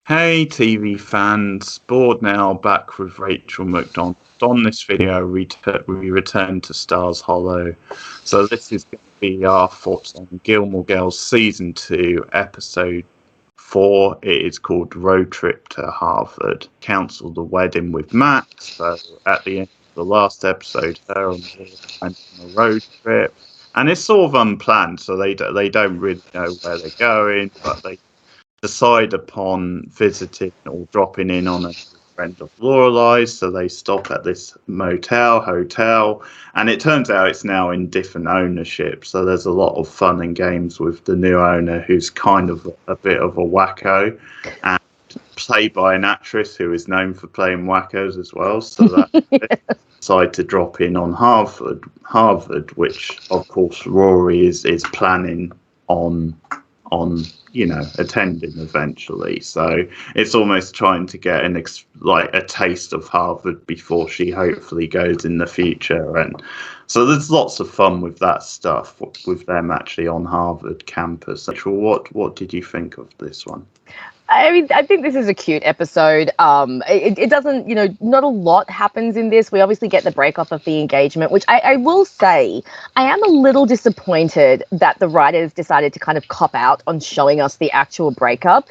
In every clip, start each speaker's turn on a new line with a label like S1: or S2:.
S1: Hey TV fans, bored now, back with Rachel McDonald. On this video, we return to Stars Hollow. So this is going to be our thoughts on Gilmore Girls Season 2, Episode 4. It is called Road Trip to Harvard. Cancelled the wedding with Max, so at the end of the last episode, her and Will went on a road trip. And it's sort of unplanned, so they don't really know where they're going, but they decide upon visiting or dropping in on a friend of Lorelai's, so they stop at this hotel, and it turns out it's now in different ownership. So there's a lot of fun and games with the new owner, who's kind of a bit of a wacko, and played by an actress who is known for playing wackos as well. So that decide to drop in on Harvard, which of course Rory is planning on attending eventually. So it's almost trying to get a taste of Harvard before she hopefully goes in the future. And so there's lots of fun with that stuff, with them actually on Harvard campus. What did you think of this one?
S2: I mean, I think this is a cute episode. It doesn't, not a lot happens in this. We obviously get the breakup of the engagement, which I will say, I am a little disappointed that the writers decided to kind of cop out on showing us the actual breakup.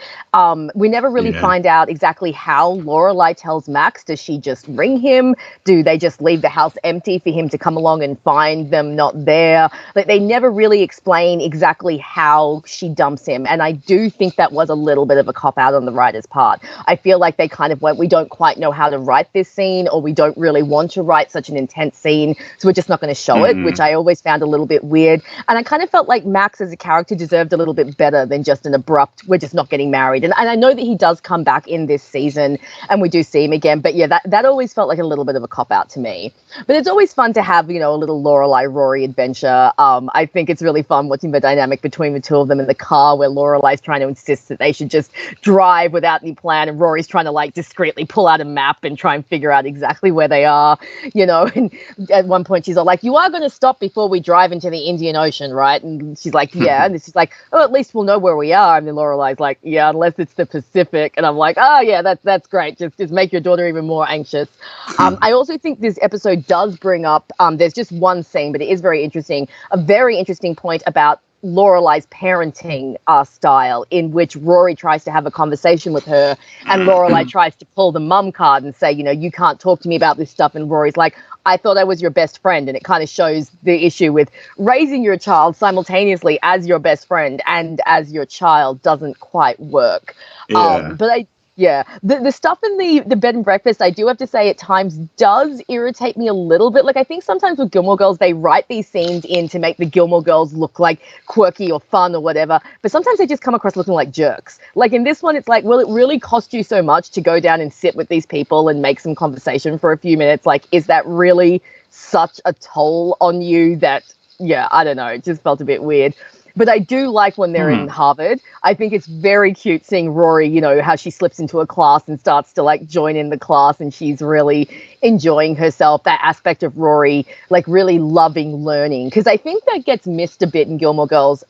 S2: We never really find out exactly how Lorelai tells Max. Does she just ring him? Do they just leave the house empty for him to come along and find them not there? Like, they never really explain exactly how she dumps him. And I do think that was a little bit of a cop out on the writer's part. I feel like they kind of went, we don't quite know how to write this scene, or we don't really want to write such an intense scene, so we're just not going to show it, which I always found a little bit weird. And I kind of felt like Max as a character deserved a little bit better than just an abrupt, we're just not getting married. And I know that he does come back in this season and we do see him again, but yeah, that always felt like a little bit of a cop out to me. But it's always fun to have, a little Lorelai Rory adventure. I think it's really fun watching the dynamic between the two of them in the car, where Lorelai's trying to insist that they should just drive without any plan, and Rory's trying to discreetly pull out a map and try and figure out exactly where they are, and at one point she's all like, you are going to stop before we drive into the Indian Ocean, right? And she's like, yeah. And she's like, oh, at least we'll know where we are. And then Lorelai's like, yeah, unless it's the Pacific. And I'm like, oh yeah, that's great, just make your daughter even more anxious. I also think this episode does bring up, there's just one scene, but it is very interesting, a very interesting point about Lorelai's parenting style, in which Rory tries to have a conversation with her and Lorelai tries to pull the mum card and say, you can't talk to me about this stuff. And Rory's like, I thought I was your best friend. And it kind of shows the issue with raising your child simultaneously as your best friend and as your child doesn't quite work. The stuff in the bed and breakfast, I do have to say, at times does irritate me a little bit. Like, I think sometimes with Gilmore Girls, they write these scenes in to make the Gilmore Girls look like quirky or fun or whatever, but sometimes they just come across looking like jerks. Like in this one, it's like, well, it really cost you so much to go down and sit with these people and make some conversation for a few minutes. Like, is that really such a toll on you that, I don't know, it just felt a bit weird. But I do like when they're in Harvard. I think it's very cute seeing Rory, how she slips into a class and starts to join in the class, and she's really enjoying herself. That aspect of Rory, really loving learning. Because I think that gets missed a bit in Gilmore Girls.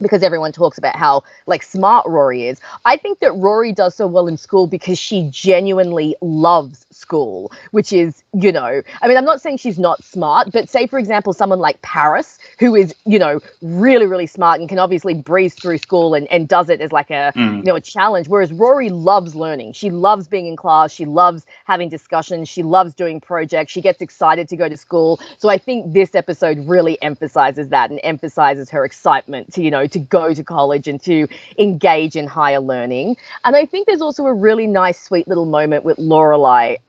S2: Because everyone talks about how smart Rory is. I think that Rory does so well in school because she genuinely loves school, which is, I mean, I'm not saying she's not smart, but say, for example, someone like Paris, who is, really, really smart and can obviously breeze through school and does it as a challenge. Whereas Rory loves learning. She loves being in class. She loves having discussions. She loves doing projects. She gets excited to go to school. So I think this episode really emphasizes that and emphasizes her excitement to, to go to college and to engage in higher learning. And I think there's also a really nice, sweet little moment with Lorelai,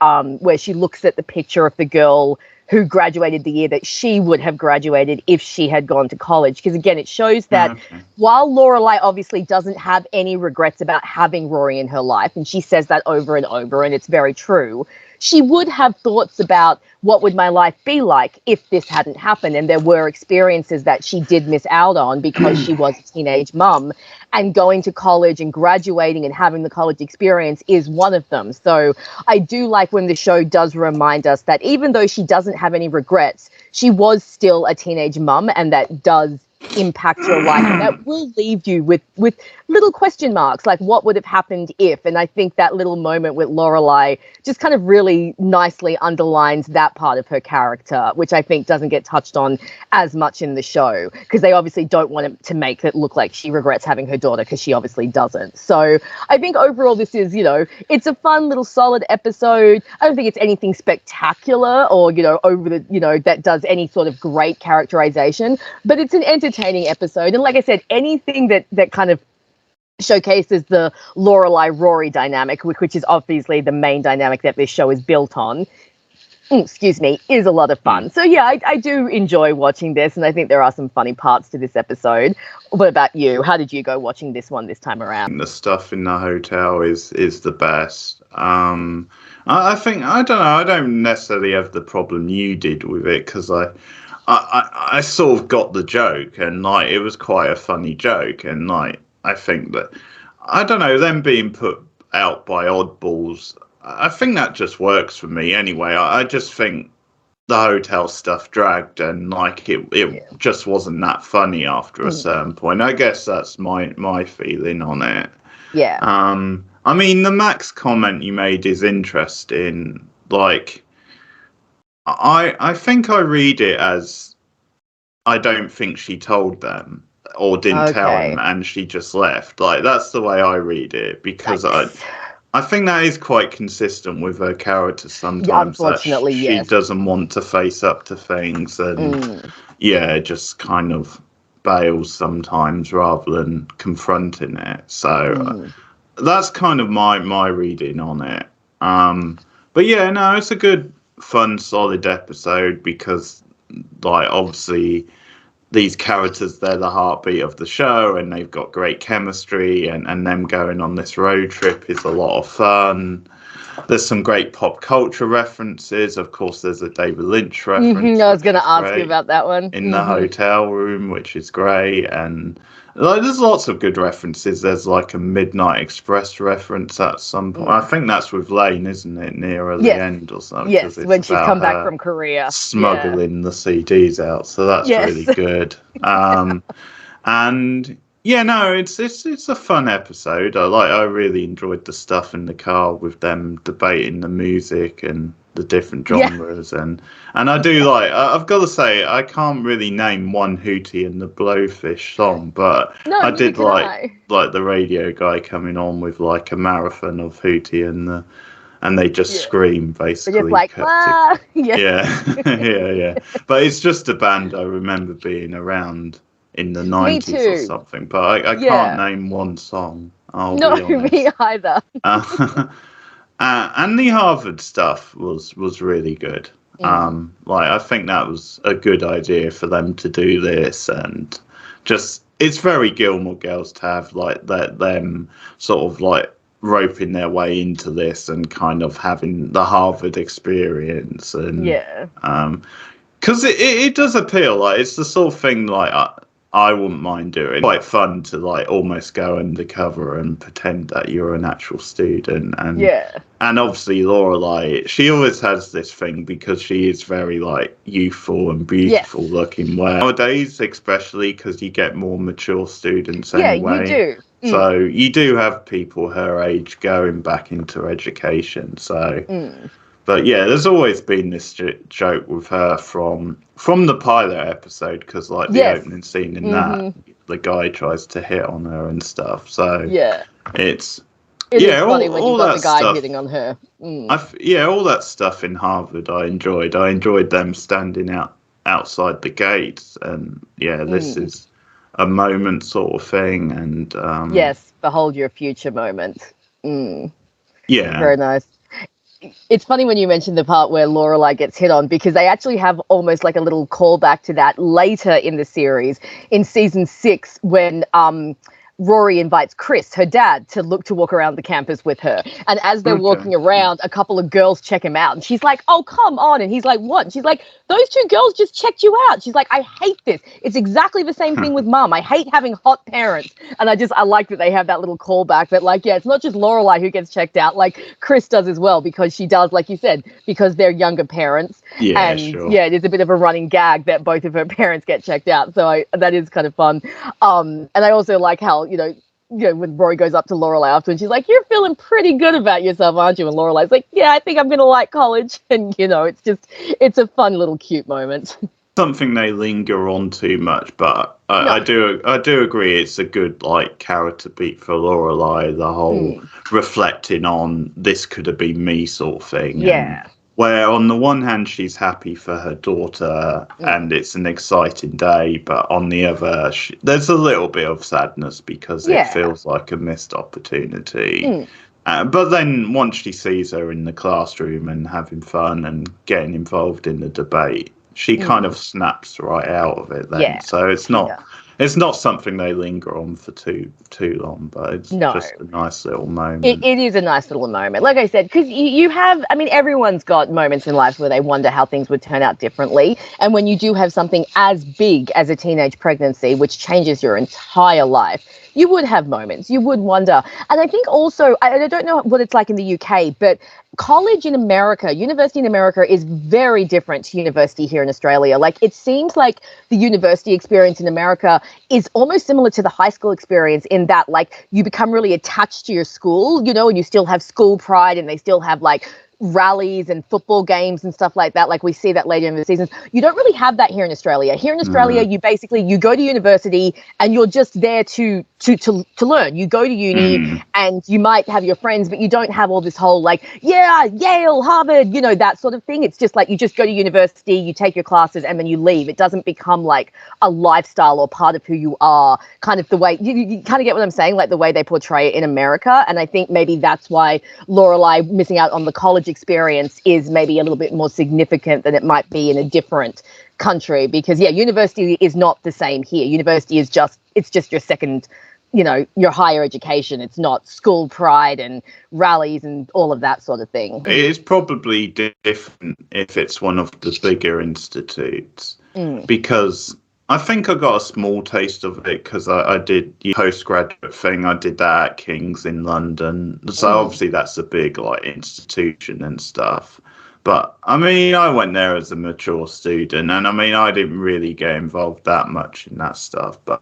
S2: where she looks at the picture of the girl who graduated the year that she would have graduated if she had gone to college. Because again, it shows that while Lorelai obviously doesn't have any regrets about having Rory in her life, and she says that over and over, and it's very true, she would have thoughts about what would my life be like if this hadn't happened. And there were experiences that she did miss out on because she was a teenage mum. And going to college and graduating and having the college experience is one of them. So I do like when the show does remind us that even though she doesn't have any regrets, she was still a teenage mum, and that does impact your life, and that will leave you with little question marks, like what would have happened if. And I think that little moment with Lorelai just kind of really nicely underlines that part of her character, which I think doesn't get touched on as much in the show, because they obviously don't want to make it look like she regrets having her daughter, because she obviously doesn't. So I think overall this is, it's a fun little solid episode. I don't think it's anything spectacular or, over the, that does any sort of great characterization, but it's an entertaining episode. And like I said, anything that kind of showcases the Lorelai-Rory dynamic, which is obviously the main dynamic that this show is built on, is a lot of fun. So yeah, I do enjoy watching this, and I think there are some funny parts to this episode. What about you? How did you go watching this one this time around?
S1: The stuff in the hotel is the best. I think, I don't know, I don't necessarily have the problem you did with it, because I sort of got the joke, and like it was quite a funny joke, and like I think that, I don't know, them being put out by oddballs, I think that just works for me anyway. I just think the hotel stuff dragged, and like it just wasn't that funny after a certain point. I guess that's my feeling on it.
S2: Yeah.
S1: I mean, the Max comment you made is interesting. Like, I think I read it as, I don't think she told them or didn't tell them, and she just left. Like, that's the way I read it, because I think that is quite consistent with her character sometimes.
S2: Unfortunately,
S1: she doesn't want to face up to things, and just kind of bails sometimes rather than confronting it. So that's kind of my reading on it. But yeah, no, it's a good, fun, solid episode, because like obviously these characters, they're the heartbeat of the show, and they've got great chemistry, and them going on this road trip is a lot of fun. There's some great pop culture references. Of course, there's a David Lynch reference.
S2: I was going to ask you about that one.
S1: In the hotel room, which is great. And like, there's lots of good references. There's like a Midnight Express reference at some point. I think that's with Lane, isn't it? Near the end or something.
S2: Yes, when she's come back from Korea.
S1: Smuggling the CDs out. So that's really good. And yeah, no, it's a fun episode. I really enjoyed the stuff in the car with them debating the music and the different genres, and I do like. I've got to say, I can't really name one Hootie and the Blowfish song, but I did like the radio guy coming on with like a marathon of Hootie and they just scream basically.
S2: They're just like,
S1: yeah. But it's just a band I remember being around in the 90s or something, but I can't name one song.
S2: No, me either.
S1: And the Harvard stuff was really good. I think that was a good idea for them to do this, and just it's very Gilmore Girls to have like them sort of like roping their way into this and kind of having the Harvard experience, and because it does appeal. Like it's the sort of thing like I wouldn't mind doing. Quite fun to like almost go undercover and pretend that you're an actual student. And obviously Lorelai, she always has this thing because she is very like youthful and beautiful looking. Where nowadays, especially because you get more mature students anyway.
S2: Yeah, you do.
S1: So you do have people her age going back into education. So. But yeah, there's always been this joke with her from the pilot episode, because like the opening scene in that, the guy tries to hit on her and stuff. So it's
S2: funny when you've got the guy hitting on her.
S1: All that stuff in Harvard I enjoyed. I enjoyed them standing outside the gates, and this is a moment sort of thing. And
S2: behold your future moment.
S1: Yeah,
S2: very nice. It's funny when you mentioned the part where Lorelai gets hit on, because they actually have almost like a little callback to that later in the series, in season 6, when Rory invites Chris, her dad, to walk around the campus with her. And as they're walking around, a couple of girls check him out. And she's like, oh, come on. And he's like, what? And she's like, those two girls just checked you out. She's like, I hate this. It's exactly the same thing with mum. I hate having hot parents. And I like that they have that little callback that, like, yeah, it's not just Lorelai who gets checked out. Like, Chris does as well, because she does, like you said, because they're younger parents.
S1: Yeah,
S2: and
S1: sure.
S2: yeah, it is a bit of a running gag that both of her parents get checked out. So that is kind of fun. And I also like how, when Rory goes up to Lorelai after, and she's like, you're feeling pretty good about yourself, aren't you? And Lorelai's like, yeah, I think I'm going to like college. And, it's a fun little cute moment.
S1: Something they linger on too much, but I do agree it's a good, like, character beat for Lorelai, the whole reflecting on this could have been me sort of thing.
S2: Yeah.
S1: And where on the one hand she's happy for her daughter and it's an exciting day, but on the other there's a little bit of sadness because it feels like a missed opportunity. But then once she sees her in the classroom and having fun and getting involved in the debate, she kind of snaps right out of it then. Yeah. So it's not something they linger on for too long, but it's just a nice little moment.
S2: It is a nice little moment. Like I said, because you have, everyone's got moments in life where they wonder how things would turn out differently. And when you do have something as big as a teenage pregnancy, which changes your entire life, you would have moments. You would wonder. And I think also, I don't know what it's like in the UK, but college in America, university in America is very different to university here in Australia. Like, it seems like the university experience in America is almost similar to the high school experience in that, like, you become really attached to your school, and you still have school pride and they still have, like, rallies and football games and stuff like that. Like, we see that later in the seasons. You don't really have that here in Australia. Here in Australia, you go to university and you're just there to learn. You go to uni and you might have your friends, but you don't have all this whole, like, Yale, Harvard, that sort of thing. It's just like you just go to university, you take your classes, and then you leave. It doesn't become like a lifestyle or part of who you are, kind of the way you kind of get what I'm saying, like the way they portray it in America. And I think maybe that's why Lorelai missing out on the college experience is maybe a little bit more significant than it might be in a different country, because university is not the same here. University is just your second, your higher education. It's not school pride and rallies and all of that sort of thing.
S1: It is probably different if it's one of the bigger institutes, because I think I got a small taste of it because I did the postgraduate thing. I did that at King's in London. So obviously that's a big, like, institution and stuff. But, I went there as a mature student, and, I didn't really get involved that much in that stuff. But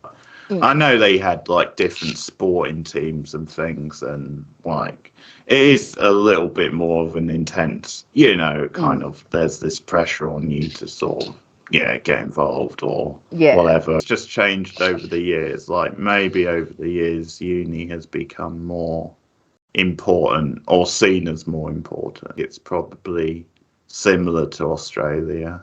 S1: I know they had, like, different sporting teams and things, and, like, it is a little bit more of an intense, kind of, there's this pressure on you to sort of, get involved or whatever. It's just changed over the years. Like, maybe over the years, uni has become more important or seen as more important. It's probably similar to Australia.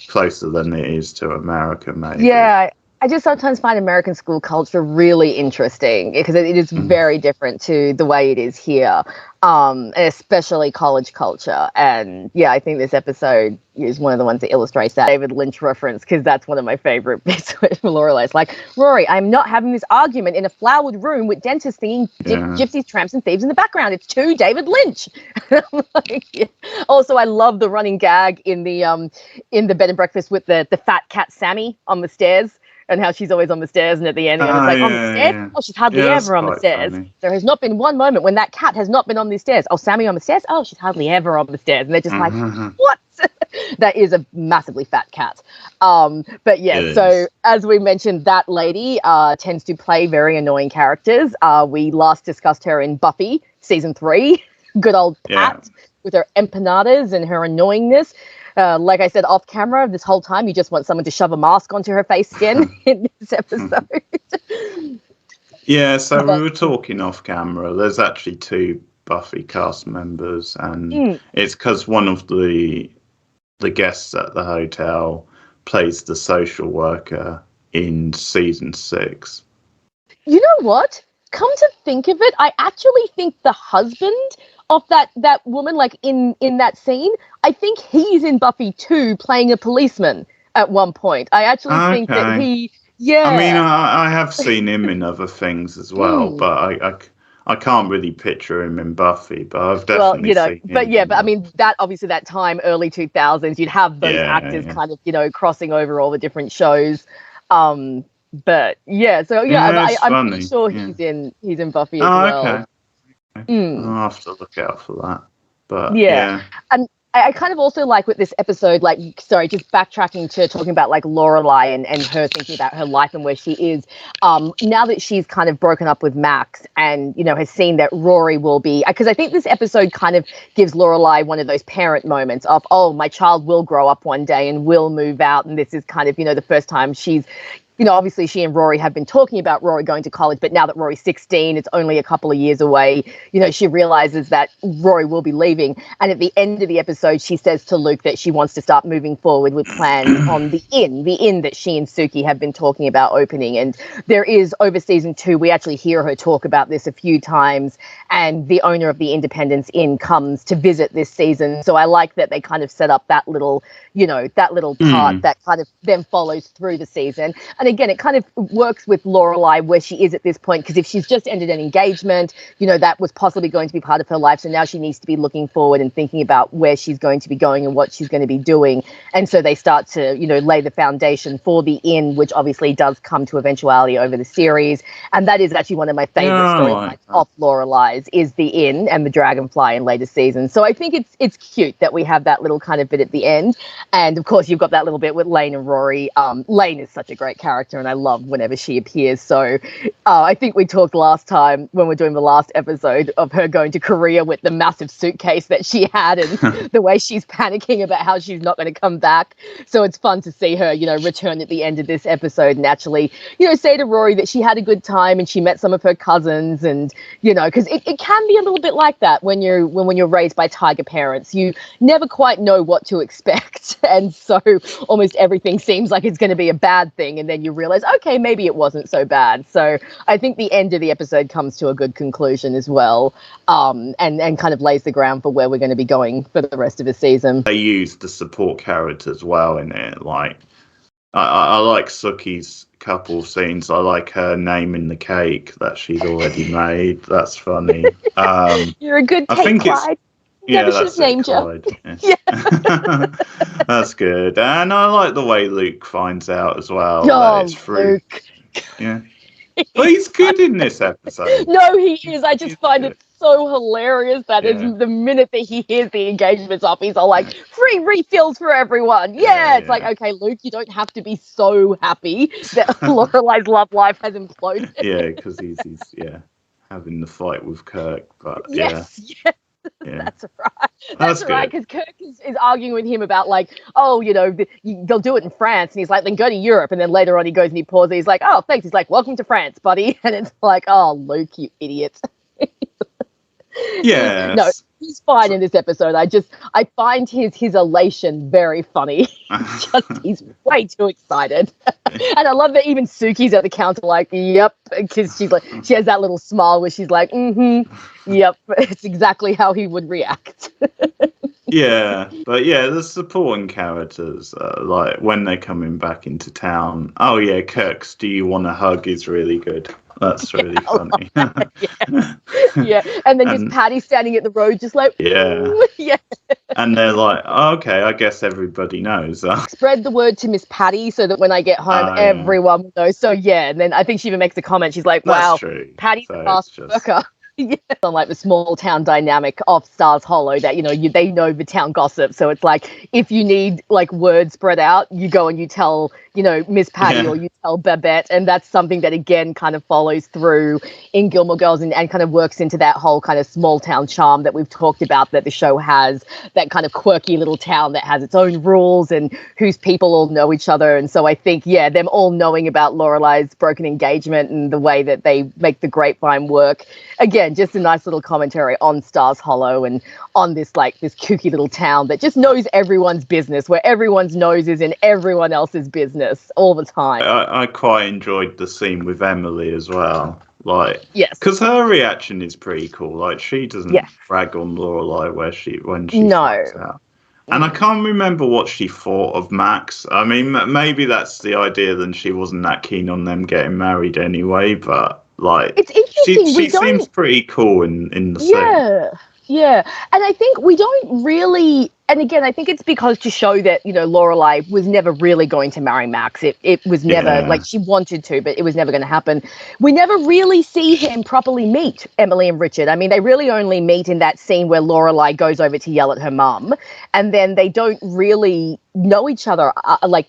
S1: Closer than it is to America, maybe.
S2: Yeah, I just sometimes find American school culture really interesting because it is very different to the way it is here, especially college culture. And I think this episode is one of the ones that illustrates that David Lynch reference, because that's one of my favorite bits where Lorelai's like, Rory, I'm not having this argument in a flowered room with dentists singing gypsies, tramps and thieves in the background. It's to David Lynch. Also, I love the running gag in the bed and breakfast with the fat cat Sammy on the stairs. And how she's always on the stairs, and at the end, it's like, on the stairs? Yeah. Oh, she's hardly ever on the stairs. Funny. There has not been one moment when that cat has not been on the stairs. Oh, Sammy on the stairs? Oh, she's hardly ever on the stairs. And they're just like, what? That is a massively fat cat. But so as we mentioned, that lady tends to play very annoying characters. We last discussed her in Buffy, season 3. Good old Pat with her empanadas and her annoyingness. Like I said, off camera, this whole time, you just want someone to shove a mask onto her face again in this episode.
S1: So we were talking off camera. There's actually 2 Buffy cast members, and it's because one of the guests at the hotel plays the social worker in season 6.
S2: You know what? Come to think of it, I actually think the husband of that woman, like in that scene, I think he's in Buffy too, playing a policeman at one point. I actually think that he Yeah.
S1: I mean, I have seen him in other things as well, but I can't really picture him in Buffy, but I've
S2: Well,
S1: definitely seen him.
S2: but I mean, that obviously that time, early 2000s, you'd have those actors kind of, crossing over all the different shows. But yeah, so I'm pretty
S1: funny.
S2: sure he's in Buffy as
S1: Oh,
S2: well.
S1: okay. I'll have to look out for that. But
S2: Yeah. And I kind of also like with this episode, like, sorry, just backtracking to talking about like Lorelai and her thinking about her life and where she is. Now that she's kind of broken up with Max and, has seen that Rory will be, because I think this episode kind of gives Lorelai one of those parent moments of, oh, my child will grow up one day and will move out. And this is kind of, the first time she's, obviously she and Rory have been talking about Rory going to college, but now that Rory's 16, it's only a couple of years away, she realizes that Rory will be leaving. And at the end of the episode, she says to Luke that she wants to start moving forward with plans on the inn that she and Suki have been talking about opening. And there is, over season 2, we actually hear her talk about this a few times, and the owner of the Independence Inn comes to visit this season. So I like that they kind of set up that little, part that kind of then follows through the season. And again, it kind of works with Lorelai where she is at this point, because if she's just ended an engagement, that was possibly going to be part of her life. So now she needs to be looking forward and thinking about where she's going to be going and what she's going to be doing. And so they start to, lay the foundation for the inn, which obviously does come to eventuality over the series. And that is actually one of my favorite storylines of Lorelai's, is the inn and the dragonfly in later seasons. So I think it's cute that we have that little kind of bit at the end. And of course, you've got that little bit with Lane and Rory. Lane is such a great character, and I love whenever she appears. So I think we talked last time when we're doing the last episode of her going to Korea with the massive suitcase that she had and the way she's panicking about how she's not going to come back. So it's fun to see her, return at the end of this episode and actually, say to Rory that she had a good time and she met some of her cousins. And, because it can be a little bit like that when you're raised by tiger parents. You never quite know what to expect. And so almost everything seems like it's going to be a bad thing. And then you realize, okay, maybe it wasn't so bad. So I think the end of the episode comes to a good conclusion as well, and kind of lays the ground for where we're going to be going for the rest of the season.
S1: They use the support characters well in it. Like, I like Suki's couple scenes. I like her naming the cake that she's already made. That's funny.
S2: You're a good cake, Clyde. Never should have named you.
S1: Yeah. That's good. And I like the way Luke finds out as well.
S2: Oh,
S1: that it's fruit.
S2: Luke.
S1: Yeah. But he's good in this episode.
S2: No, he is. I just find it so hilarious that is the minute that he hears the engagement's off, he's all like, free refills for everyone. It's like, okay, Luke, you don't have to be so happy that Lorelai's love life has imploded.
S1: Yeah, because he's having the fight with Kirk. But
S2: yes.
S1: Yeah.
S2: That's right. That's right, because Kirk is arguing with him about, like, oh, they'll do it in France. And he's like, then go to Europe. And then later on he goes and he pauses. He's like, oh, thanks. He's like, welcome to France, buddy. And it's like, oh, Luke, you idiot.
S1: Yeah.
S2: No, he's fine in this episode. I find his elation very funny. He's way too excited. And I love that even Suki's at the counter like, yep, because she has that little smile where she's like, yep, it's exactly how he would react.
S1: Yeah, but the supporting characters, like when they're coming back into town, oh yeah, Kirk's "Do you want a hug?" is really good. That's really funny.
S2: And then just Patty standing at the road, just like, yeah.
S1: And they're like, oh, okay, I guess everybody knows.
S2: Spread the word to Miss Patty so that when I get home, everyone will know. So and then I think she even makes a comment. She's like, wow, Patty's a fast worker. On like the small town dynamic of Stars Hollow, that they know the town gossip, so it's like if you need like word spread out, you go and you tell Miss Patty or you tell Babette, and that's something that again kind of follows through in Gilmore Girls and kind of works into that whole kind of small town charm that we've talked about, that the show has, that kind of quirky little town that has its own rules and whose people all know each other. And so I think them all knowing about Lorelai's broken engagement and the way that they make the grapevine work, again, just a nice little commentary on Stars Hollow and on this kooky little town that just knows everyone's business, where everyone's nose is in everyone else's business all the time.
S1: I quite enjoyed the scene with Emily as well. Like,
S2: yes,
S1: because her reaction is pretty cool. Like, she doesn't brag on Lorelai when she finds out. And I can't remember what she thought of Max. I mean, maybe that's the idea. Then she wasn't that keen on them getting married anyway. But like,
S2: It's interesting.
S1: she seems pretty cool in the scene.
S2: Yeah, and I think we don't really. And again, I think it's because to show that, Lorelai was never really going to marry Max. It was never, like, she wanted to, but it was never going to happen. We never really see him properly meet Emily and Richard. I mean, they really only meet in that scene where Lorelai goes over to yell at her mum, and then they don't really know each other,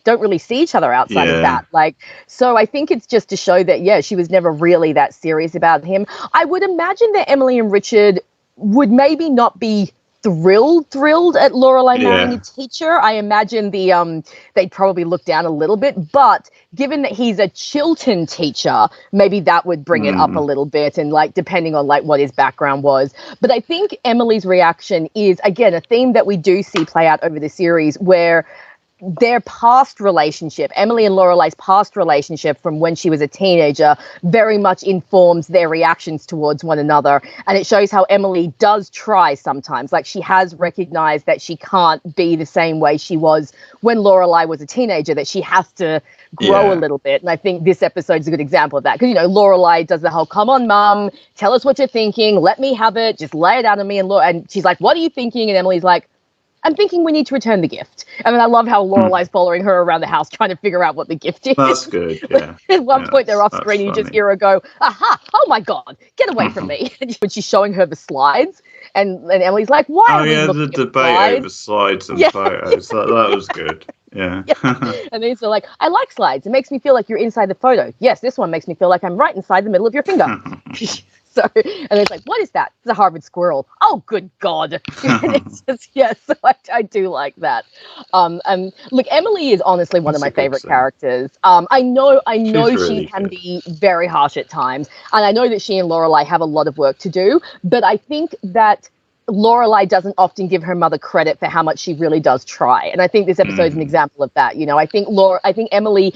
S2: don't really see each other outside of that. So I think it's just to show that, she was never really that serious about him. I would imagine that Emily and Richard would maybe not be thrilled at Lorelai marrying a teacher. I imagine they'd probably look down a little bit, but given that he's a Chilton teacher, maybe that would bring it up a little bit, and depending on what his background was. But I think Emily's reaction is, again, a theme that we do see play out over the series, where their past relationship, Emily and Lorelai's past relationship from when she was a teenager, very much informs their reactions towards one another. And it shows how Emily does try sometimes. She has recognized that she can't be the same way she was when Lorelai was a teenager, that she has to grow a little bit. And I think this episode is a good example of that. Because, Lorelai does the whole, come on, mum, tell us what you're thinking. Let me have it. Just lay it out on me. And she's like, what are you thinking? And Emily's like, I'm thinking we need to return the gift. I mean, I love how Lorelai's following her around the house trying to figure out what the gift is.
S1: That's good, yeah.
S2: At one point, they're off screen, and you just hear her go, aha, oh my God, get away from me. When she's showing her the slides, and Emily's like, why are we looking
S1: the
S2: at
S1: debate
S2: slides?
S1: over slides and photos. That was good. Yeah.
S2: And then they're like, I like slides. It makes me feel like you're inside the photo. Yes, this one makes me feel like I'm right inside the middle of your finger. So, and it's like, what is that? It's a Harvard squirrel. Oh, good God. It's just, so I do like that. And look, Emily is honestly one of my favorite characters. I know she can be very harsh at times, and I know that she and Lorelai have a lot of work to do, but I think that Lorelai doesn't often give her mother credit for how much she really does try. And I think this episode is an example of that. I think Emily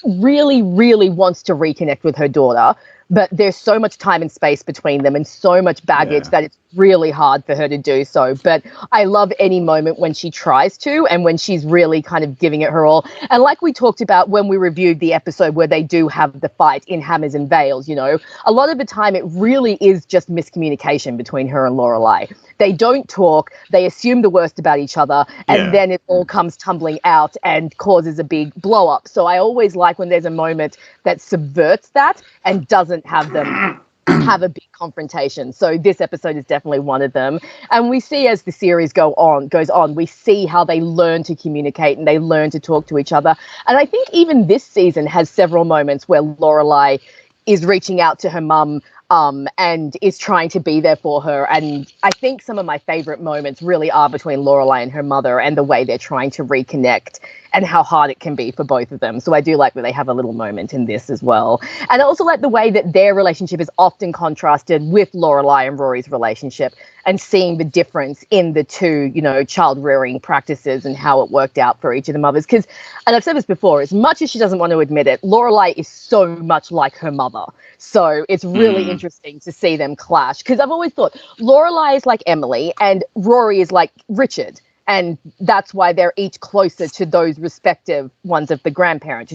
S2: really, really wants to reconnect with her daughter, but there's so much time and space between them and so much baggage that it's really hard for her to do so. But I love any moment when she tries to, and when she's really kind of giving it her all. And like we talked about when we reviewed the episode where they do have the fight in Hammers and Veils, a lot of the time it really is just miscommunication between her and Lorelai. They don't talk, they assume the worst about each other, and then it all comes tumbling out and causes a big blow up. So I always like when there's a moment that subverts that and doesn't have them have a big confrontation. So this episode is definitely one of them. And we see as the series goes on, we see how they learn to communicate and they learn to talk to each other. And I think even this season has several moments where Lorelai is reaching out to her mum and is trying to be there for her. And I think some of my favorite moments really are between Lorelai and her mother, and the way they're trying to reconnect and how hard it can be for both of them. So I do like that they have a little moment in this as well. And I also like the way that their relationship is often contrasted with Lorelai and Rory's relationship, and seeing the difference in the two, child rearing practices and how it worked out for each of the mothers. Because, and I've said this before, as much as she doesn't want to admit it, Lorelai is so much like her mother. So it's really interesting to see them clash. Because I've always thought Lorelai is like Emily and Rory is like Richard. And that's why they're each closer to those respective ones of the grandparents.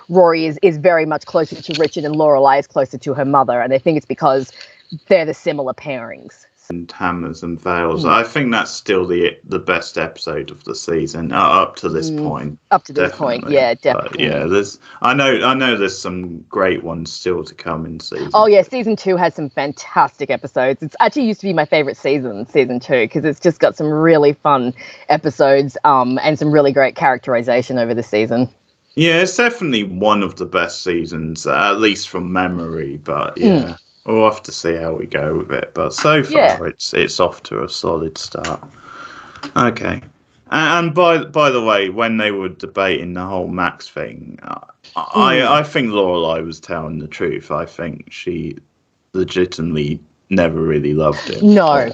S2: Rory is very much closer to Richard, and Lorelai is closer to her mother. And I think it's because they're the similar pairings.
S1: And Hammers and Veils. I think that's still the best episode of the season up to this point.
S2: Up to this point, yeah, definitely.
S1: But I know there's some great ones still to come in season.
S2: Oh yeah, season 2 has some fantastic episodes. It's actually used to be my favorite season 2, because it's just got some really fun episodes and some really great characterization over the season.
S1: Yeah, it's definitely one of the best seasons, at least from memory. But we'll have to see how we go with it. But so far, it's off to a solid start. Okay. And by the way, when they were debating the whole Max thing, I think Lorelai was telling the truth. I think she legitimately never really loved him.
S2: No,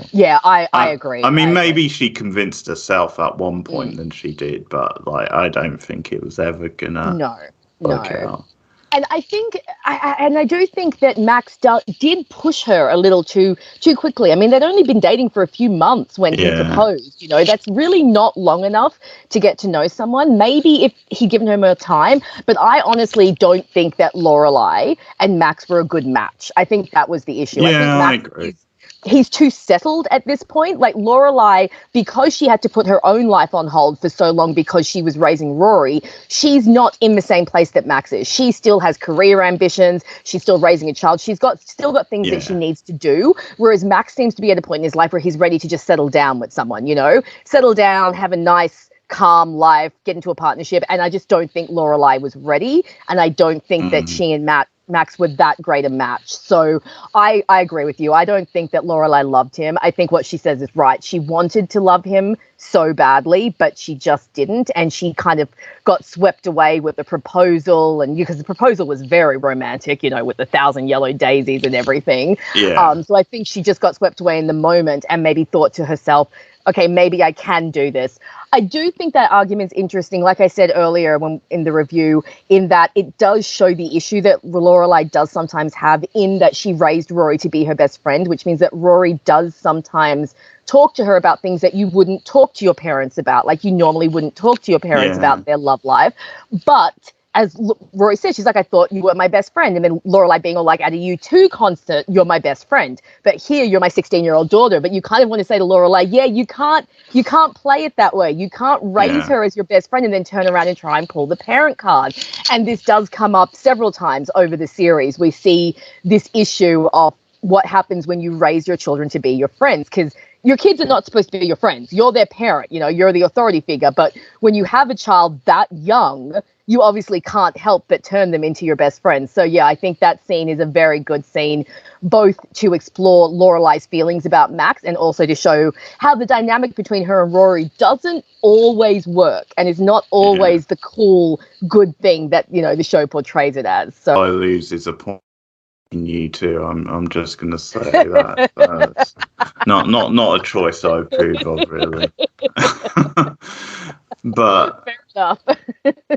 S2: I agree.
S1: I mean, maybe she convinced herself at one point than she did, but I don't think it was ever gonna work out.
S2: And I think, I do think that Max did push her a little too quickly. I mean, they'd only been dating for a few months when he proposed. You know, that's really not long enough to get to know someone. Maybe if he'd given her more time, but I honestly don't think that Lorelai and Max were a good match. I think that was the issue.
S1: Yeah,
S2: I think
S1: I
S2: Max
S1: agree.
S2: He's too settled at this point. Like Lorelai, because she had to put her own life on hold for so long because she was raising Rory, she's not in the same place that Max is. She still has career ambitions. She's still raising a child. She's still got things that she needs to do. Whereas Max seems to be at a point in his life where he's ready to just settle down with someone, you know, settle down, have a nice, calm life, get into a partnership. And I just don't think Lorelai was ready. And I don't think that she and Max were that great a match. So I agree with you. I don't think that Lorelai loved him. I think what she says is right. She wanted to love him so badly, but she just didn't. And she kind of got swept away with the proposal. And because the proposal was very romantic, you know, with 1,000 yellow daisies and everything.
S1: Yeah.
S2: So I think she just got swept away in the moment and maybe thought to herself, okay, maybe I can do this. I do think that argument's interesting, like I said earlier when in the review, in that it does show the issue that Lorelai does sometimes have in that she raised Rory to be her best friend, which means that Rory does sometimes talk to her about things that you wouldn't talk to your parents about, like you normally wouldn't talk to your parents about their love life. But as Rory said, she's like, I thought you were my best friend. And then Lorelai being all like, at a U2 concert, you're my best friend. But here you're my 16-year-old daughter. But you kind of want to say to Lorelai, yeah, you can't play it that way. You can't raise her as your best friend and then turn around and try and pull the parent card. And this does come up several times over the series. We see this issue of what happens when you raise your children to be your friends, because your kids are not supposed to be your friends. You're their parent, you know, you're the authority figure. But when you have a child that young, you obviously can't help but turn them into your best friends. So, yeah, I think that scene is a very good scene, both to explore Lorelai's feelings about Max and also to show how the dynamic between her and Rory doesn't always work and is not always the cool, good thing that, you know, the show portrays it as. So
S1: I loses a point in you too. I'm just going to say that. That's not a choice I approve of, really. But
S2: fair enough.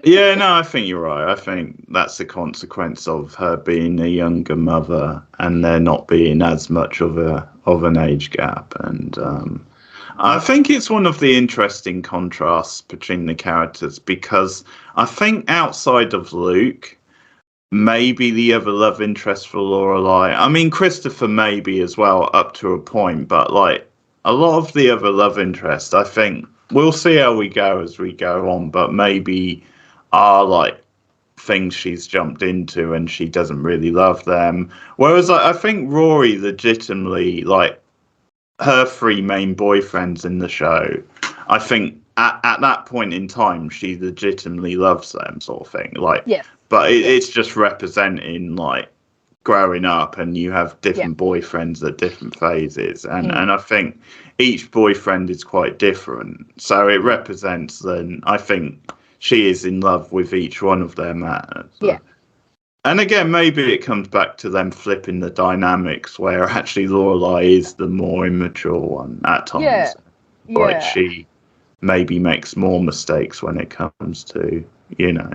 S1: yeah, no, I think you're right. I think that's a consequence of her being a younger mother and there not being as much of an age gap. And I think it's one of the interesting contrasts between the characters, because I think outside of Luke, maybe the other love interest for Lorelai, I mean Christopher maybe as well up to a point, but like a lot of the other love interest, I think we'll see how we go as we go on, but maybe are like things she's jumped into and she doesn't really love them. Whereas I think Rory legitimately, like her three main boyfriends in the show, I think at that point in time she legitimately loves them, sort of thing. Like, but it's just representing like growing up and you have different boyfriends at different phases, and I think each boyfriend is quite different, so it represents then I think she is in love with each one of them and again maybe it comes back to them flipping the dynamics where actually Lorelai is the more immature one at times, like she maybe makes more mistakes when it comes to, you know.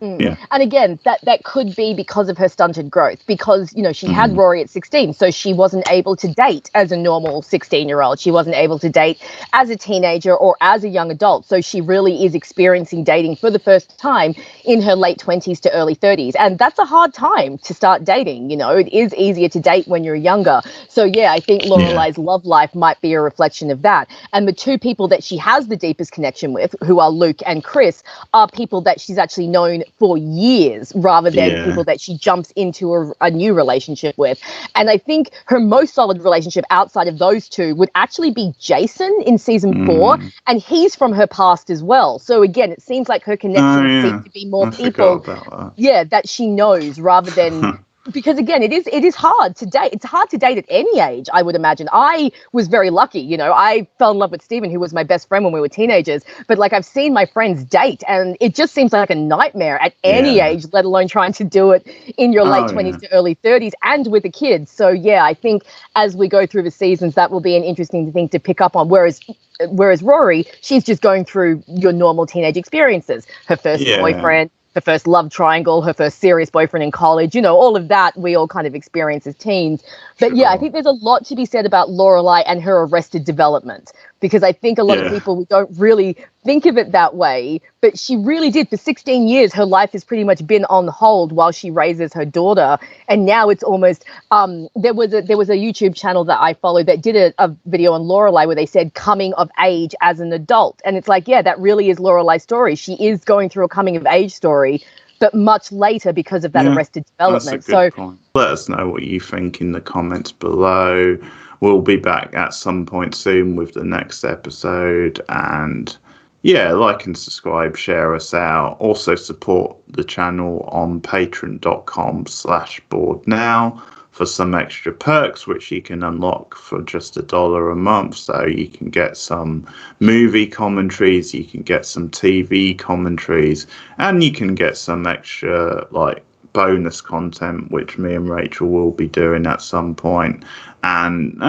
S1: Yeah.
S2: And again, that could be because of her stunted growth, because, you know, she had Rory at 16, so she wasn't able to date as a normal 16-year-old. She wasn't able to date as a teenager or as a young adult. So she really is experiencing dating for the first time in her late 20s to early 30s. And that's a hard time to start dating. You know, it is easier to date when you're younger. So, yeah, I think Lorelai's love life might be a reflection of that. And the two people that she has the deepest connection with, who are Luke and Chris, are people that she's actually known for years rather than people that she jumps into a new relationship with. And I think her most solid relationship outside of those two would actually be Jason in season 4, and he's from her past as well. So again, it seems like her connection seems to be more people that she knows rather than because again, it is hard to date. It's hard to date at any age, I would imagine. I was very lucky, you know. I fell in love with Stephen, who was my best friend when we were teenagers. But like I've seen my friends date, and it just seems like a nightmare at any age, let alone trying to do it in your late 20s to early 30s and with a kid. So yeah, I think as we go through the seasons, that will be an interesting thing to pick up on. Whereas Rory, she's just going through your normal teenage experiences. Her first boyfriend, her first love triangle, her first serious boyfriend in college, all of that we all kind of experience as teens. But yeah, I think there's a lot to be said about Lorelai and her arrested development, because I think a lot of people, we don't really think of it that way, but she really did. For 16 years, her life has pretty much been on hold while she raises her daughter. And now it's almost, there was a YouTube channel that I followed that did a video on Lorelai where they said coming of age as an adult. And it's like, yeah, that really is Lorelai's story. She is going through a coming of age story, but much later because of that arrested development.
S1: That's a good point. Let us know what you think in the comments below. We'll be back at some point soon with the next episode. And yeah, like and subscribe, share us out. Also support the channel on patreon.com/boardnow for some extra perks, which you can unlock for just $1 a month. So you can get some movie commentaries, you can get some TV commentaries, and you can get some extra bonus content, which me and Rachel will be doing at some point. And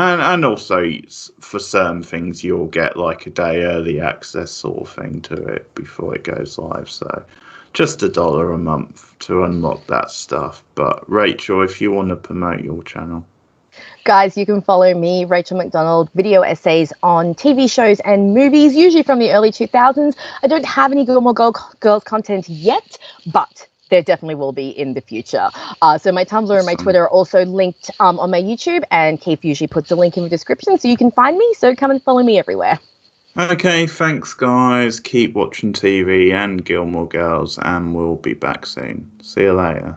S1: also for certain things you'll get a day early access sort of thing to it before it goes live. So just $1 a month to unlock that stuff. But Rachel, if you want to promote your channel.
S2: Guys, you can follow me, Rachel McDonald, video essays on TV shows and movies, usually from the early 2000s. I don't have any Gilmore Girls content yet, but there definitely will be in the future. So my Tumblr and my Twitter are also linked on my YouTube, and Keith usually puts a link in the description so you can find me. So come and follow me everywhere.
S1: Okay, thanks guys. Keep watching TV and Gilmore Girls, and we'll be back soon. See you later.